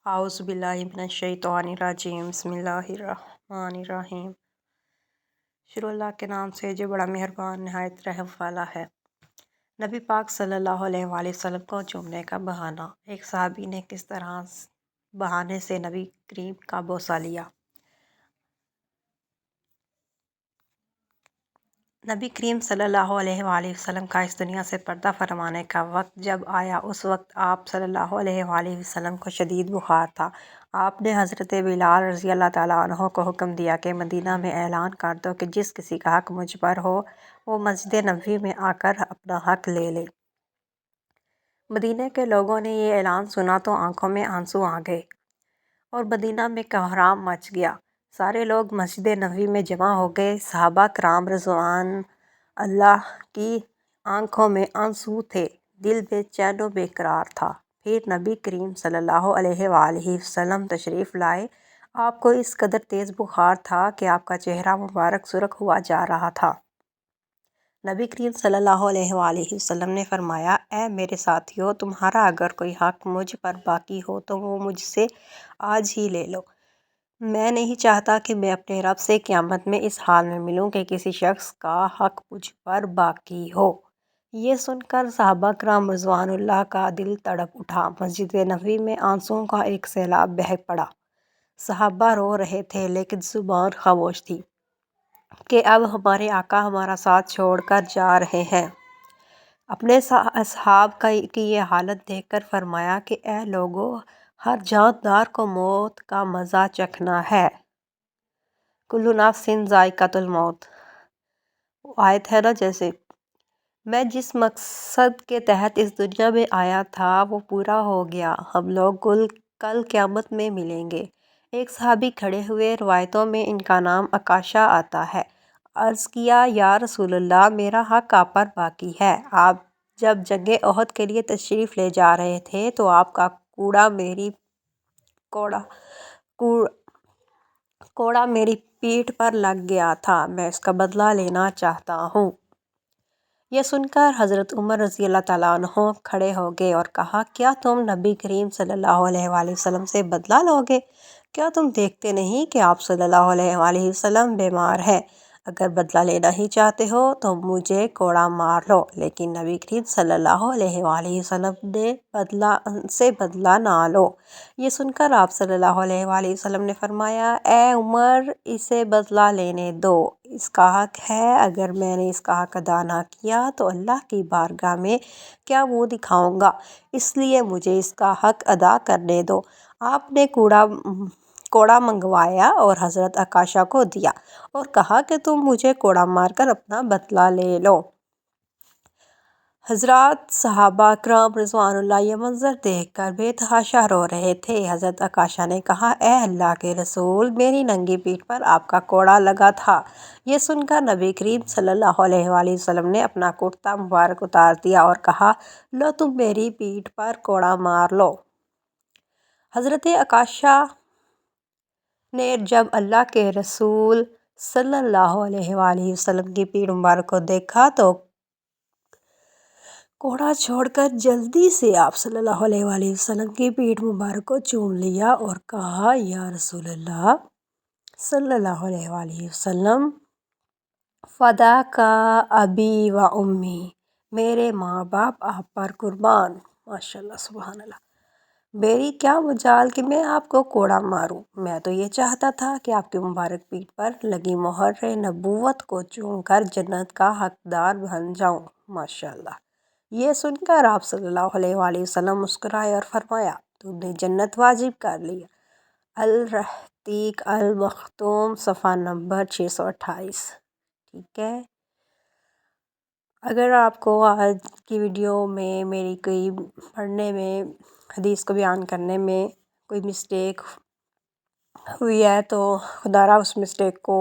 اعوذ باللہ من الشیطان الرجیم بسم اللہ الرحمن الرحیم۔ شروع اللہ کے نام سے جو بڑا مہربان نہایت رحم والا ہے۔ نبی پاک صلی اللہ علیہ وآلہ وسلم کو چومنے کا بہانہ۔ ایک صحابی نے کس طرح بہانے سے نبی کریم کا بوسہ لیا۔ نبی کریم صلی اللہ علیہ وآلہ وسلم کا اس دنیا سے پردہ فرمانے کا وقت جب آیا، اس وقت آپ صلی اللہ علیہ وآلہ وسلم کو شدید بخار تھا۔ آپ نے حضرت بلال رضی اللہ تعالیٰ عنہ کو حکم دیا کہ مدینہ میں اعلان کر دو کہ جس کسی کا حق مجھ پر ہو وہ مسجد نبوی میں آ کر اپنا حق لے لے۔ مدینہ کے لوگوں نے یہ اعلان سنا تو آنکھوں میں آنسو آ گئے اور مدینہ میں کوہرام مچ گیا۔ سارے لوگ مسجد نبوی میں جمع ہو گئے۔ صحابہ کرام رضوان اللہ کی آنکھوں میں آنسو تھے، دل بے چین و بے قرار تھا۔ پھر نبی کریم صلی اللہ علیہ وآلہ وسلم تشریف لائے۔ آپ کو اس قدر تیز بخار تھا کہ آپ کا چہرہ مبارک سرخ ہوا جا رہا تھا۔ نبی کریم صلی اللہ علیہ وآلہ وسلم نے فرمایا، اے میرے ساتھیو، تمہارا اگر کوئی حق مجھ پر باقی ہو تو وہ مجھ سے آج ہی لے لو۔ میں نہیں چاہتا کہ میں اپنے رب سے قیامت میں اس حال میں ملوں کہ کسی شخص کا حق مجھ پر باقی ہو۔ یہ سن کر صحابہ کرام رضوان اللہ کا دل تڑپ اٹھا۔ مسجد نبوی میں آنسوؤں کا ایک سیلاب بہہ پڑا۔ صحابہ رو رہے تھے لیکن زبان خاموش تھی کہ اب ہمارے آقا ہمارا ساتھ چھوڑ کر جا رہے ہیں۔ اپنے اصحاب کی یہ حالت دیکھ کر فرمایا کہ اے لوگو، ہر جاندار کو موت کا مزہ چکھنا ہے۔ کل نفس ذائقۃ الموت، آیت ہے نا جیسے۔ میں جس مقصد کے تحت اس دنیا میں آیا تھا وہ پورا ہو گیا، ہم لوگ کل قیامت میں ملیں گے۔ ایک صحابی کھڑے ہوئے، روایتوں میں ان کا نام عکاشہ آتا ہے۔ عرض کیا، یا رسول اللہ، میرا حق آپ پر باقی ہے۔ آپ جب جنگ احد کے لیے تشریف لے جا رہے تھے تو آپ کا کوڑا میری پیٹھ پر لگ گیا تھا، میں اس کا بدلہ لینا چاہتا ہوں۔ یہ سن کر حضرت عمر رضی اللہ تعالیٰ عنہ کھڑے ہو گئے اور کہا، کیا تم نبی کریم صلی اللہ علیہ وآلہ وسلم سے بدلہ لوگے؟ کیا تم دیکھتے نہیں کہ آپ صلی اللہ علیہ وآلہ وسلم بیمار ہیں؟ اگر بدلہ لینا ہی چاہتے ہو تو مجھے کوڑا مار لو۔ لیکن نبی کریم صلی اللہ علیہ وآلہ وسلم نے بدلہ نہ لو۔ یہ سن کر آپ صلی اللہ علیہ وآلہ وسلم نے فرمایا، اے عمر، اسے بدلہ لینے دو، اس کا حق ہے۔ اگر میں نے اس کا حق ادا نہ کیا تو اللہ کی بارگاہ میں کیا منہ دکھاؤں گا، اس لیے مجھے اس کا حق ادا کرنے دو۔ آپ نے کوڑا منگوایا اور حضرت عکاشہ کو دیا اور کہا کہ تم مجھے کوڑا مار کر اپنا بدلہ لے لو۔ حضرات صحابہ کرام رضوان اللہ یہ منظر دیکھ کر بے تحاشا رو رہے تھے۔ حضرت عکاشہ نے کہا، اے اللہ کے رسول، میری ننگی پیٹھ پر آپ کا کوڑا لگا تھا۔ یہ سن کر نبی کریم صلی اللہ علیہ وآلہ وسلم نے اپنا کرتا مبارک اتار دیا اور کہا، لو تم میری پیٹھ پر کوڑا مار لو۔ حضرت عکاشہ نے جب اللہ کے رسول صلی اللہ علیہ وآلہ وسلم کی پیٹھ مبارک کو دیکھا تو کوڑا چھوڑ کر جلدی سے آپ صلی اللہ علیہ وآلہ وسلم کی پیٹھ مبارک کو چوم لیا اور کہا، یا رسول اللہ صلی اللہ علیہ وآلہ وسلم، فداک ابی و امی، میرے ماں باپ آپ پر قربان۔ ماشاءاللہ، سبحان اللہ۔ میری کیا مجال کہ میں آپ کو کوڑا ماروں، میں تو یہ چاہتا تھا کہ آپ کی مبارک پیٹھ پر لگی مہر نبوت کو چوم کر جنت کا حقدار بن جاؤں۔ ماشاءاللہ۔ یہ سن کر آپ صلی اللہ علیہ وآلہ وسلم مسکرائے اور فرمایا، تم نے جنت واجب کر لی۔ الرحیق المختوم، صفحہ نمبر 628۔ ٹھیک ہے۔ اگر آپ کو آج کی ویڈیو میں میری کوئی پڑھنے میں، حدیث کو بیان کرنے میں کوئی مسٹیک ہوئی ہے تو خدا را اس مسٹیک کو